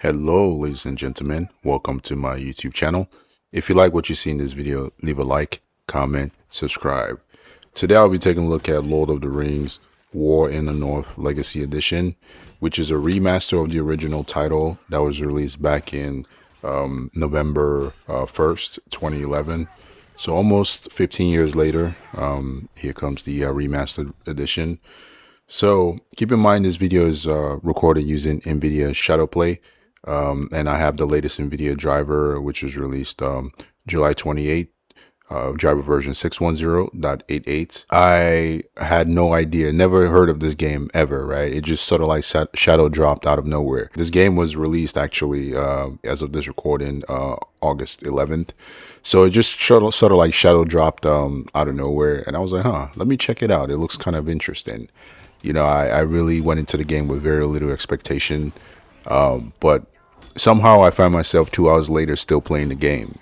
Hello, ladies and gentlemen. Welcome to my YouTube channel. If you like what you see in this video, leave a like, comment, subscribe. Today I'll be taking a look at Lord of the Rings War in the North Legacy Edition, which is a remaster of the original title that was released back in November 1st, 2011. So almost 15 years later, here comes the remastered edition. So keep in mind this video is recorded using Nvidia ShadowPlay, and I have the latest Nvidia driver, which was released July 28th, driver version 610.88. I had no idea, never heard of this game ever, right? It just sort of like shadow dropped out of nowhere. This game was released actually, as of this recording, August 11th. So it just sort of like shadow dropped out of nowhere. And I was like, let me check it out. It looks kind of interesting. I really went into the game with very little expectation, but somehow I find myself 2 hours later still playing the game.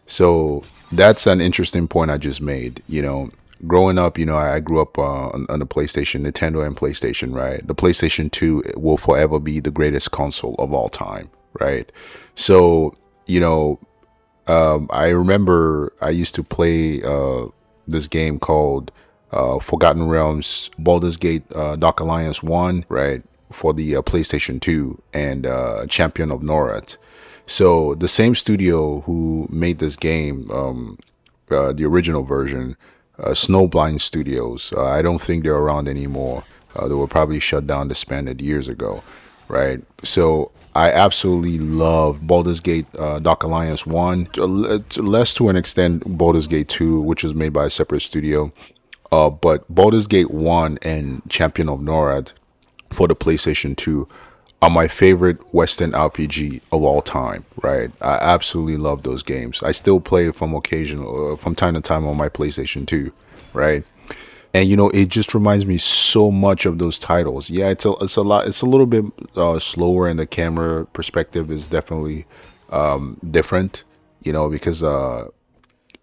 So that's an interesting point I just made. Growing up, I grew up on the PlayStation, Nintendo and PlayStation, right? The PlayStation 2 will forever be the greatest console of all time, right? So, I remember I used to play this game called Forgotten Realms, Baldur's Gate, Dark Alliance 1, right, for the PlayStation 2, and Champion of Norrath. So the same studio who made this game, the original version, Snowblind Studios, I don't think they're around anymore. They were probably shut down, disbanded years ago, right? So I absolutely love Baldur's Gate, Dark Alliance 1, less to an extent Baldur's Gate 2, which was made by a separate studio. But Baldur's Gate 1 and Champion of Norrath for the PlayStation 2 are my favorite Western RPG of all time, right? I absolutely love those games. I still play from from time to time on my PlayStation 2, right? And it just reminds me so much of those titles. Yeah, it's a little bit slower, and the camera perspective is definitely different, because it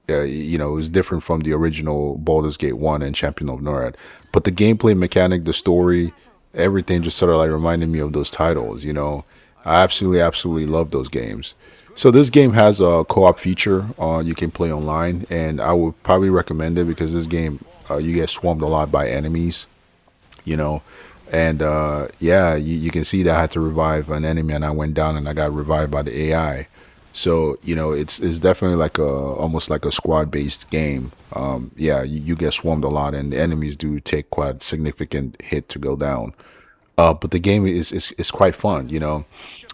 was different from the original Baldur's Gate 1 and Champion of Norrath. But the gameplay mechanic, the story, everything just sort of like reminded me of those titles. I absolutely love those games. So this game has a co-op feature. You can play online, and I would probably recommend it because this game, you get swarmed a lot by enemies, you know. And yeah, you can see that I had to revive an enemy, and I went down and I got revived by the AI. So it's definitely like almost like a squad based game. Yeah, you get swarmed a lot, and the enemies do take quite significant hit to go down. But the game is quite fun.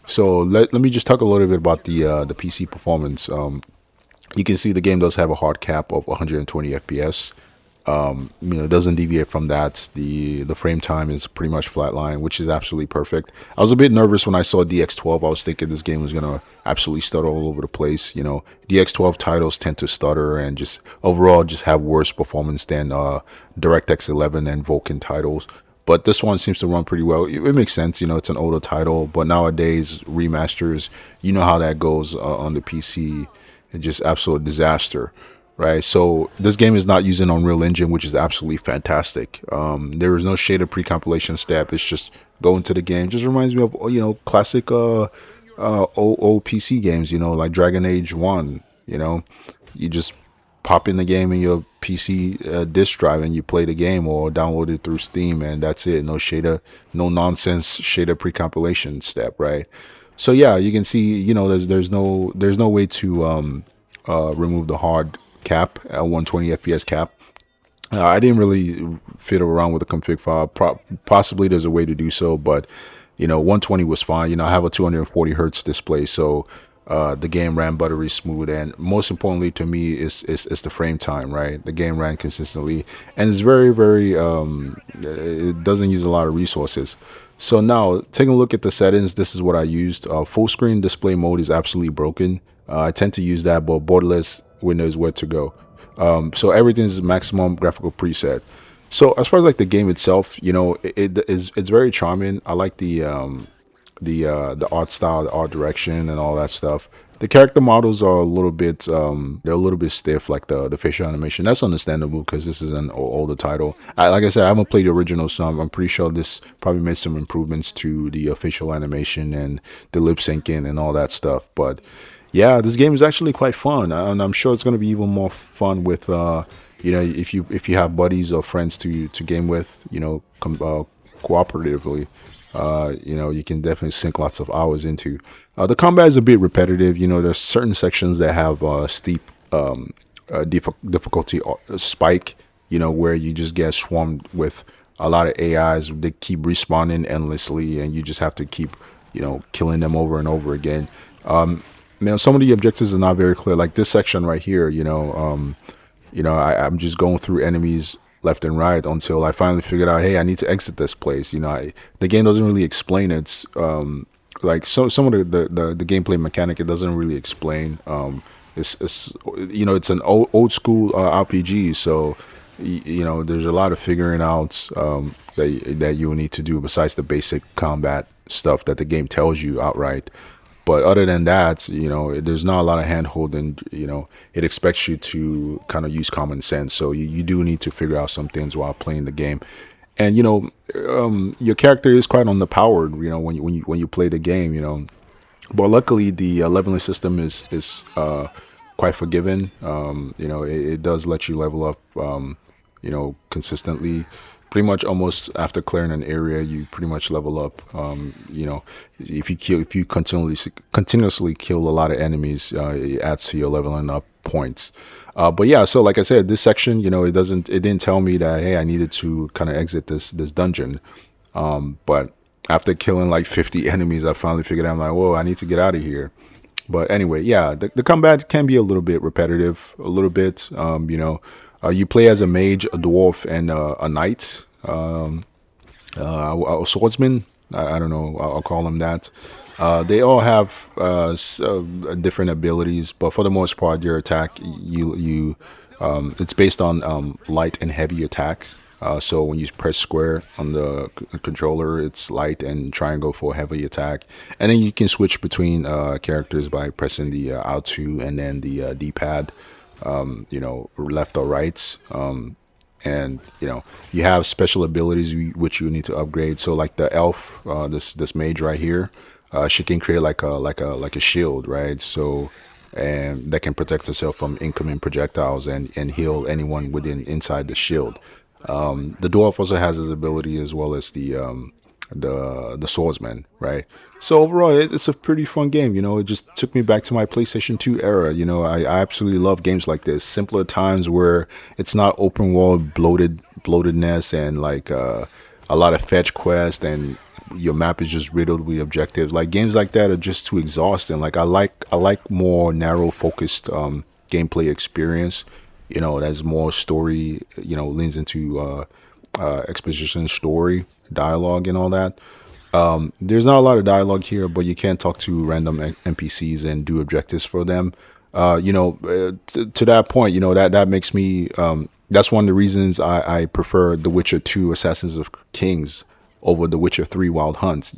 So let me just talk a little bit about the PC performance. You can see the game does have a hard cap of 120 FPS. It doesn't deviate from that. The frame time is pretty much flatline, which is absolutely perfect. I was a bit nervous when I saw DX12. I was thinking this game was gonna absolutely stutter all over the place. DX12 titles tend to stutter and just overall just have worse performance than DirectX 11 and Vulkan titles. But this one seems to run pretty well. It makes sense, it's an older title, but nowadays remasters, you know how that goes on the PC. It's just absolute disaster, right? So this game is not using Unreal Engine, which is absolutely fantastic. There is no shader pre-compilation step. It's just go into the game. Just reminds me of classic old PC games. Like Dragon Age 1. You just pop in the game in your PC disk drive and you play the game, or download it through Steam, and that's it. No shader, no nonsense shader pre-compilation step, right? So yeah, you can see, there's no way to remove the hard cap, 120 FPS cap. I didn't really fiddle around with the config file. Possibly there's a way to do so, but 120 was fine. I have a 240 hertz display, so the game ran buttery smooth, and most importantly to me is the frame time, right? The game ran consistently, and it's very it doesn't use a lot of resources. So now taking a look at the settings, this is what I used. Full screen display mode is absolutely broken. I tend to use that, but borderless window is where to go. So everything is maximum graphical preset. So as far as like the game itself, it's very charming. I like the art style, the art direction, and all that stuff. The character models are a little bit they're a little bit stiff, like the facial animation. That's understandable because this is an older title. Like I said, I haven't played the original, so I'm pretty sure this probably made some improvements to the facial animation and the lip syncing and all that stuff. But yeah, this game is actually quite fun, and I'm sure it's going to be even more fun with if you have buddies or friends to game with, cooperatively. You can definitely sink lots of hours into. The combat is a bit repetitive. There's certain sections that have steep difficulty spike. Where you just get swarmed with a lot of AIs. They keep respawning endlessly, and you just have to keep, killing them over and over again. Some of the objectives are not very clear. Like this section right here, I'm just going through enemies left and right until I finally figured out, hey, I need to exit this place. The game doesn't really explain it. Like some of the gameplay mechanic, it doesn't really explain. It's an old school RPG, so there's a lot of figuring out that you will need to do besides the basic combat stuff that the game tells you outright. But other than that, there's not a lot of hand holding. It expects you to kind of use common sense. So you do need to figure out some things while playing the game. And your character is quite underpowered. When you play the game. But luckily the leveling system is quite forgiving. It does let you level up. Consistently. Pretty much almost after clearing an area, you pretty much level up. If you continuously kill a lot of enemies, it adds to your leveling up points. But yeah, so like I said, this section, it didn't tell me that, hey, I needed to kind of exit this dungeon. But after killing like 50 enemies, I finally figured out, I'm like, whoa, I need to get out of here. But anyway, yeah, the combat can be a little bit repetitive, a little bit. You play as a mage, a dwarf, and a knight, a swordsman. I don't know. I'll call them that. They all have different abilities, but for the most part, your attack it's based on light and heavy attacks. So when you press square on the controller, it's light, and triangle for heavy attack. And then you can switch between characters by pressing the R2 and then the D-pad. Left or right. And you have special abilities which you need to upgrade. So like the elf, this mage right here, she can create like a shield, right? So, and that can protect herself from incoming projectiles and heal anyone inside the shield. The dwarf also has his ability, as well as the swordsman, right? So overall, it's a pretty fun game. It just took me back to my PlayStation 2 era. I absolutely love games like this, simpler times where it's not open world bloatedness and like a lot of fetch quests, and your map is just riddled with objectives. Like games like that are just too exhausting. Like I like more narrow focused gameplay experience. That's more story. Leans into exposition, story, dialogue, and all that. There's not a lot of dialogue here, but you can talk to random NPCs and do objectives for them. To that point, that makes me. That's one of the reasons I prefer The Witcher 2: Assassins of Kings over The Witcher 3: Wild Hunt.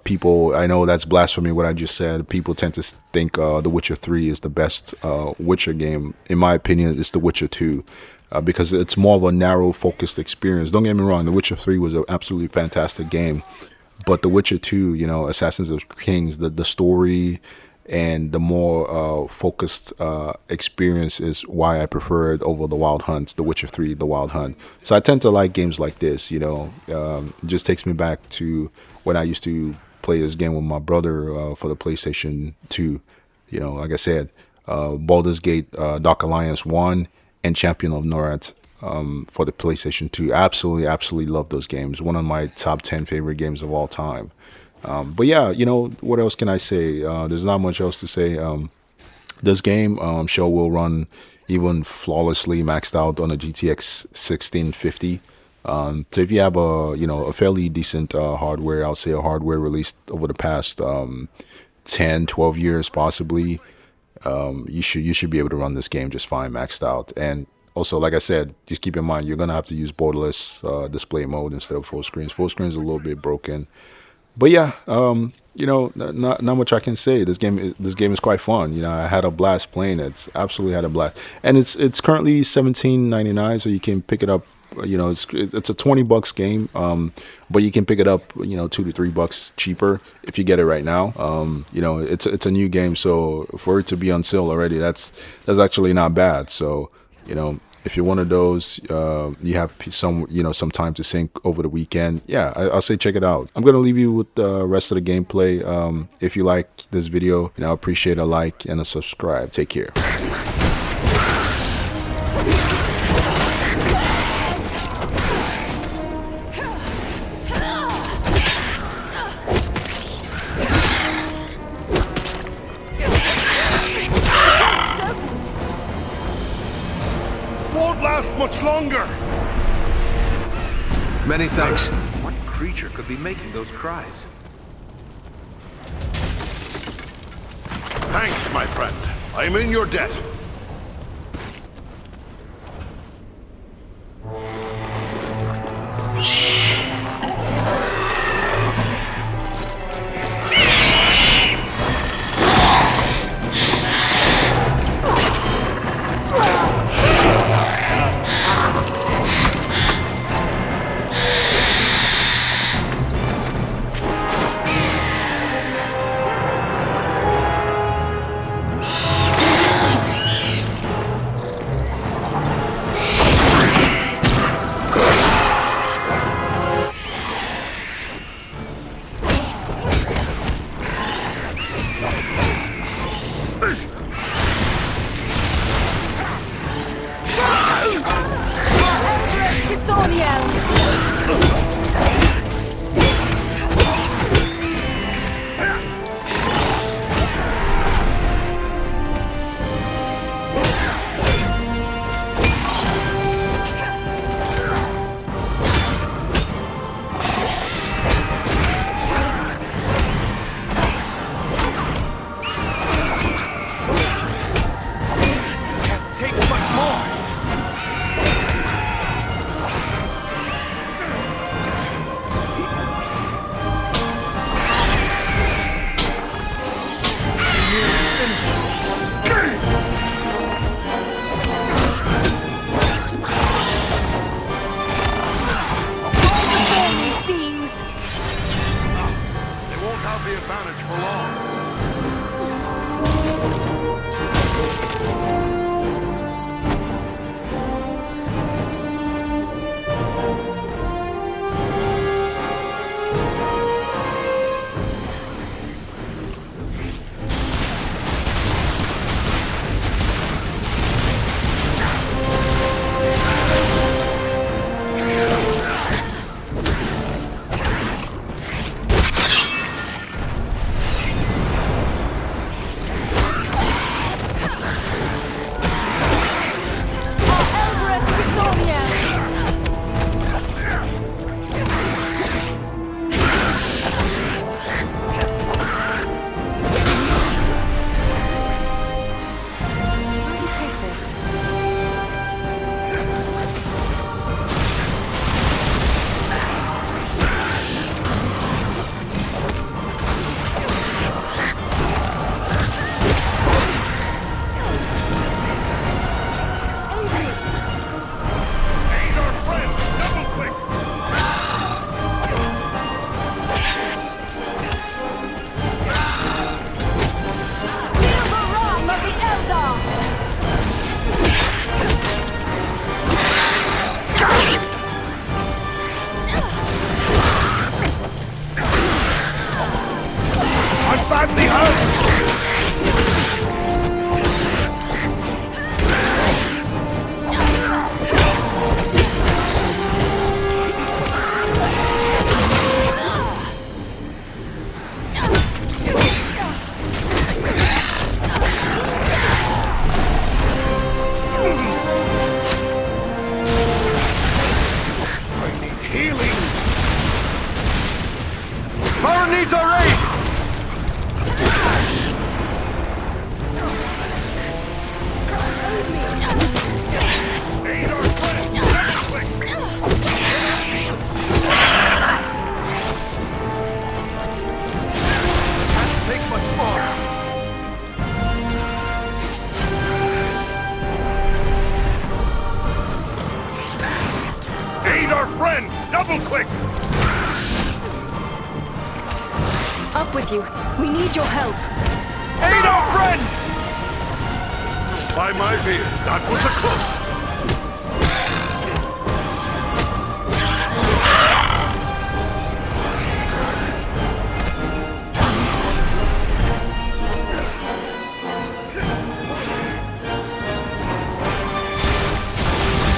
People, I know that's blasphemy what I just said. People tend to think The Witcher 3 is the best Witcher game. In my opinion, it's The Witcher 2. Because it's more of a narrow focused experience. Don't get me wrong, The Witcher 3 was an absolutely fantastic game, but The Witcher 2, Assassins of Kings, the story and the more focused experience is why I prefer it over The Wild Hunt, The Witcher 3, The Wild Hunt. So I tend to like games like this. It just takes me back to when I used to play this game with my brother for the PlayStation 2. Like I said, Baldur's Gate, Dark Alliance 1, and Champion of Norrath for the PlayStation 2. Absolutely love those games. One of my top 10 favorite games of all time. But yeah, what else can I say? There's not much else to say. This game, I'm sure will run even flawlessly maxed out on a GTX 1650. So if you have a fairly decent hardware, I would say a hardware released over the past 10, 12 years possibly, you should be able to run this game just fine maxed out. And also, like I said, just keep in mind you're gonna have to use borderless display mode instead of full screen. Full screen is a little bit broken. But yeah, not much I can say. This game is quite fun. I had a blast playing it. Absolutely had a blast, and it's currently 17.99, so you can pick it up. It's a $20 game, but you can pick it up, $2 to $3 cheaper if you get it right now. It's a new game, so for it to be on sale already, that's actually not bad. So, if you're one of those, you have some time to sink over the weekend. Yeah, I'll say check it out. I'm gonna leave you with the rest of the gameplay. If you like this video, I appreciate a like and a subscribe. Take care. Won't last much longer. Many thanks. What creature could be making those cries? Thanks, my friend. I'm in your debt. The advantage for long. Badly hurt! I need healing! Baron needs our aid! you. We need your help. Aid our friend! By my beard, that was a close one.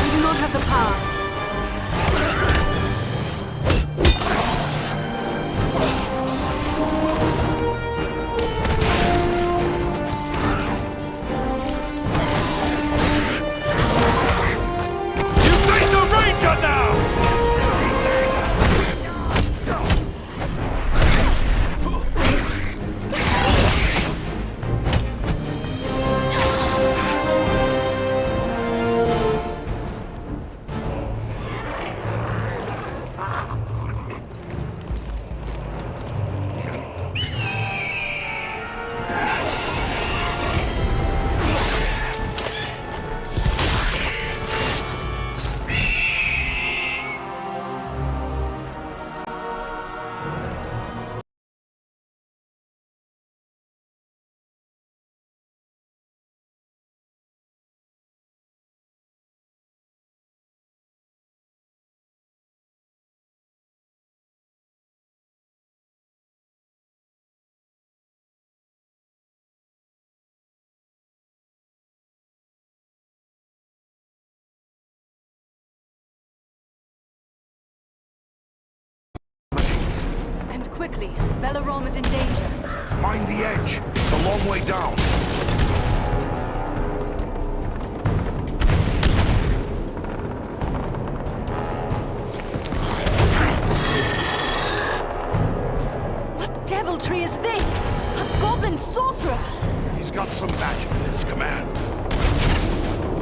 We do not have the power. And quickly, Belarom is in danger. Mind the edge. It's a long way down. What deviltry is this? A goblin sorcerer! He's got some magic in his command.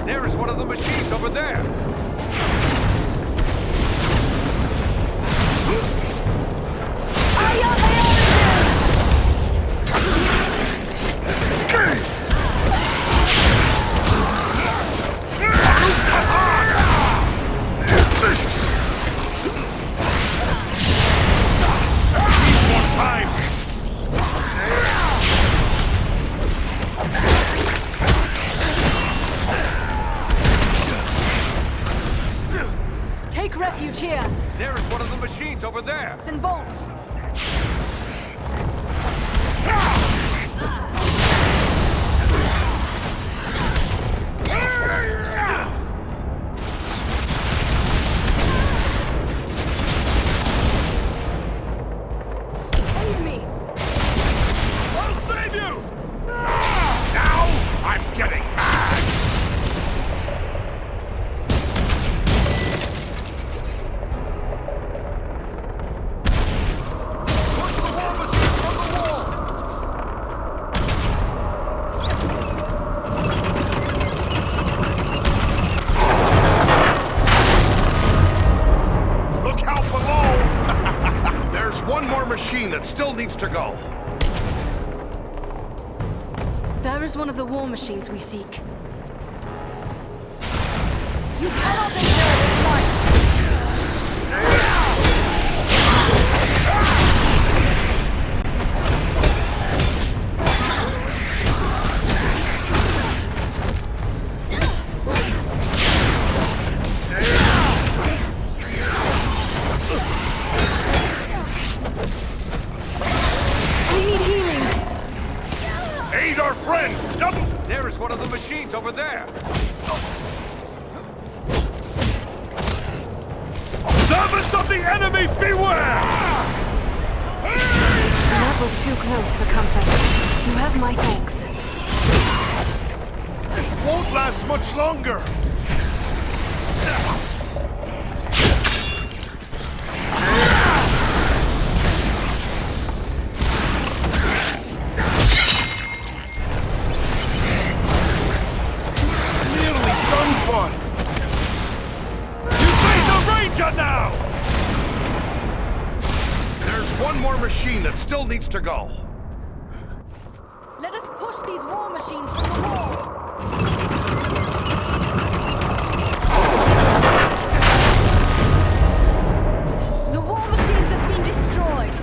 There is one of the machines over there. Take refuge here. There is one of the machines over there. It's in bolts. Save me. I'll save you! Now I'm getting mad! Push the war machine from the wall. Look out below! There's one more machine that still needs to go. There is one of the war machines we seek. You cannot endure this light! We need healing! Aid our friend! Double! There is one of the machines over there. Servants of the enemy, beware! That was too close for comfort. You have my thanks. It won't last much longer! Nearly done for! You face a ranger now! There's one more machine that still needs to go. Let us push these war machines from the wall! The war machines have been destroyed!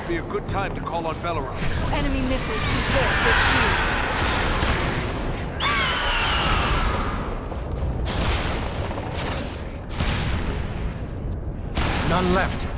Must be a good time to call on Belleron. Enemy missiles can pierce their shields. None left.